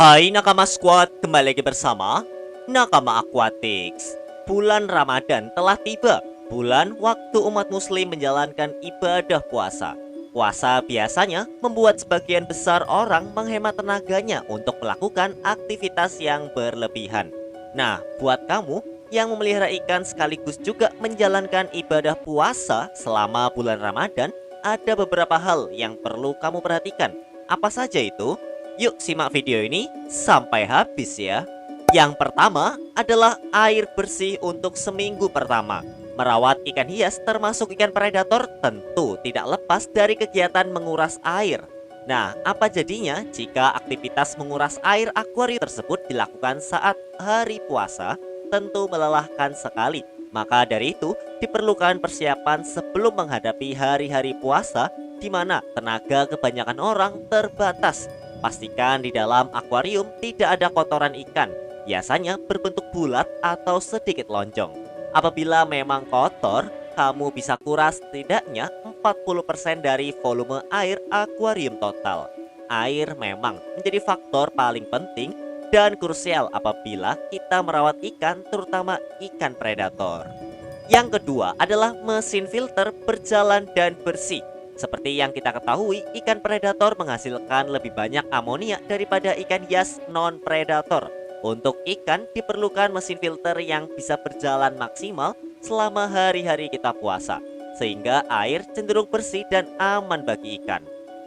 Hai Nakama Squad, kembali lagi bersama Nakama Aquatics. Bulan Ramadan telah tiba, bulan waktu umat muslim menjalankan ibadah puasa. Puasa biasanya membuat sebagian besar orang menghemat tenaganya untuk melakukan aktivitas yang berlebihan. Nah, buat kamu yang memelihara ikan sekaligus juga menjalankan ibadah puasa selama bulan Ramadan, ada beberapa hal yang perlu kamu perhatikan. Apa saja itu? Yuk simak video ini sampai habis ya. Yang pertama adalah air bersih untuk seminggu pertama. Merawat ikan hias termasuk ikan predator tentu tidak lepas dari kegiatan menguras air. Nah, apa jadinya jika aktivitas menguras air akuarium tersebut dilakukan saat hari puasa? Tentu melelahkan sekali. Maka dari itu, diperlukan persiapan sebelum menghadapi hari-hari puasa di mana tenaga kebanyakan orang terbatas. Pastikan di dalam akuarium tidak ada kotoran ikan, biasanya berbentuk bulat atau sedikit lonjong. Apabila memang kotor, kamu bisa kuras setidaknya 40% dari volume air akuarium total. Air memang menjadi faktor paling penting dan krusial apabila kita merawat ikan, terutama ikan predator. Yang kedua adalah mesin filter berjalan dan bersih. Seperti yang kita ketahui, ikan predator menghasilkan lebih banyak amonia daripada ikan hias non-predator. Untuk ikan diperlukan mesin filter yang bisa berjalan maksimal selama hari-hari kita puasa, sehingga air cenderung bersih dan aman bagi ikan.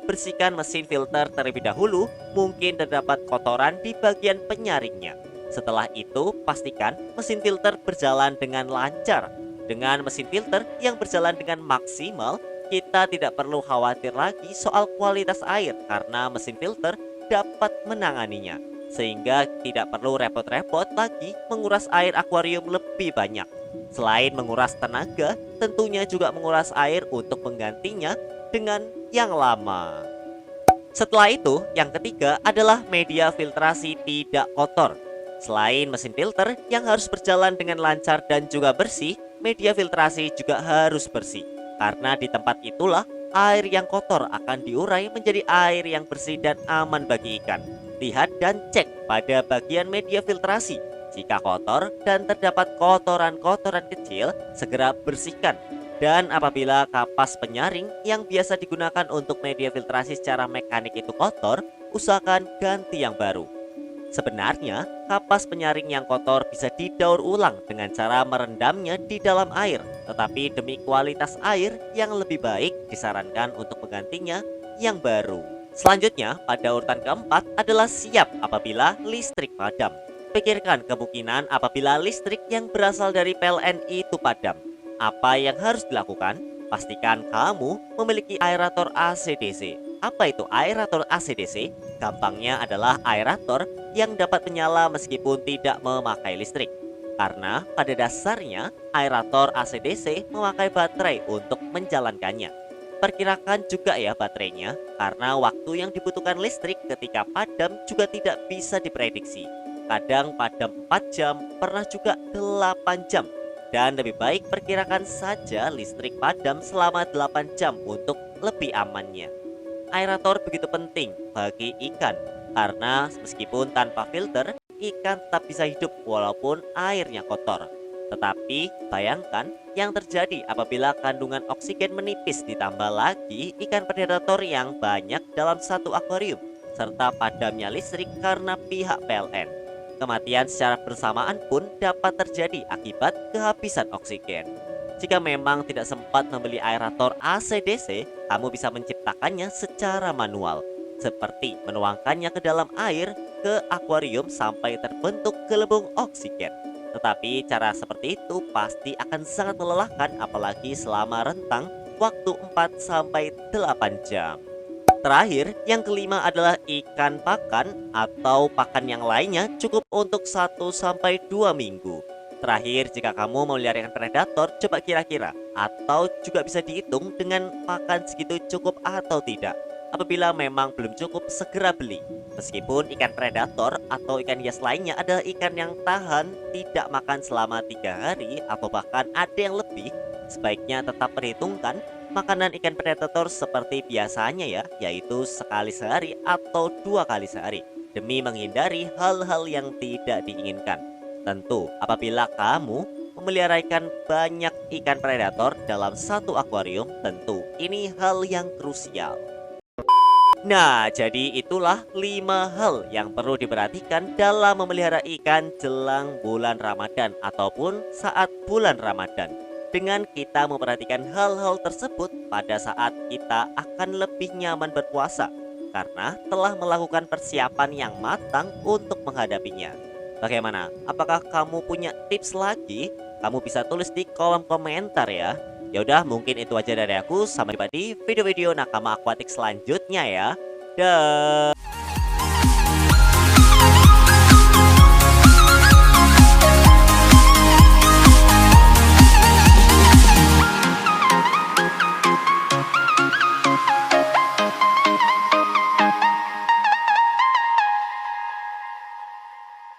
Bersihkan mesin filter terlebih dahulu, mungkin terdapat kotoran di bagian penyaringnya. Setelah itu, pastikan mesin filter berjalan dengan lancar. Dengan mesin filter yang berjalan dengan maksimal, kita tidak perlu khawatir lagi soal kualitas air karena mesin filter dapat menanganinya. Sehingga tidak perlu repot-repot lagi menguras air akuarium lebih banyak. Selain menguras tenaga, tentunya juga menguras air untuk menggantinya dengan yang lama. Setelah itu, yang ketiga adalah media filtrasi tidak kotor. Selain mesin filter yang harus berjalan dengan lancar dan juga bersih, media filtrasi juga harus bersih. Karena di tempat itulah air yang kotor akan diurai menjadi air yang bersih dan aman bagi ikan. Lihat dan cek pada bagian media filtrasi. Jika kotor dan terdapat kotoran-kotoran kecil, segera bersihkan. Dan apabila kapas penyaring yang biasa digunakan untuk media filtrasi secara mekanik itu kotor, usahakan ganti yang baru. Sebenarnya, kapas penyaring yang kotor bisa didaur ulang dengan cara merendamnya di dalam air. Tetapi demi kualitas air yang lebih baik, disarankan untuk menggantinya yang baru. Selanjutnya, pada urutan keempat adalah siap apabila listrik padam. Pikirkan kemungkinan apabila listrik yang berasal dari PLN itu padam. Apa yang harus dilakukan? Pastikan kamu memiliki aerator AC/DC. Apa itu aerator AC/DC? Gampangnya adalah aerator yang dapat menyala meskipun tidak memakai listrik. Karena pada dasarnya aerator AC/DC memakai baterai untuk menjalankannya. Perkirakan juga ya baterainya, karena waktu yang dibutuhkan listrik ketika padam juga tidak bisa diprediksi. Kadang padam 4 jam, pernah juga 8 jam. Dan lebih baik perkirakan saja listrik padam selama 8 jam untuk lebih amannya. Aerator begitu penting bagi ikan karena meskipun tanpa filter, ikan tetap bisa hidup walaupun airnya kotor. Tetapi bayangkan yang terjadi apabila kandungan oksigen menipis ditambah lagi ikan predator yang banyak dalam satu akuarium serta padamnya listrik karena pihak PLN. Kematian secara bersamaan pun dapat terjadi akibat kehabisan oksigen. Jika memang tidak sempat membeli aerator AC/DC, kamu bisa menciptakannya secara manual, seperti menuangkannya ke dalam air ke akuarium sampai terbentuk gelembung oksigen. Tetapi cara seperti itu pasti akan sangat melelahkan apalagi selama rentang waktu 4 sampai 8 jam. Terakhir, yang kelima adalah ikan pakan atau pakan yang lainnya cukup untuk 1 sampai 2 minggu. Terakhir, jika kamu memelihara ikan predator, coba kira-kira atau juga bisa dihitung dengan pakan segitu cukup atau tidak. Apabila memang belum cukup, segera beli. Meskipun ikan predator atau ikan hias lainnya adalah ikan yang tahan tidak makan selama 3 hari atau bahkan ada yang lebih, sebaiknya tetap perhitungkan makanan ikan predator seperti biasanya ya, yaitu sekali sehari atau 2 kali sehari. demi menghindari hal-hal yang tidak diinginkan. Tentu, apabila kamu memelihara ikan banyak ikan predator dalam satu akuarium, tentu ini hal yang krusial. Nah, jadi itulah 5 hal yang perlu diperhatikan dalam memelihara ikan jelang bulan Ramadan ataupun saat bulan Ramadan. Dengan kita memperhatikan hal-hal tersebut pada saat kita akan lebih nyaman berpuasa karena telah melakukan persiapan yang matang untuk menghadapinya. Bagaimana? Apakah kamu punya tips lagi? Kamu bisa tulis di kolom komentar ya. Ya udah, mungkin itu aja dari aku. Sampai jumpa di video-video nakama akuatik selanjutnya ya. Dah.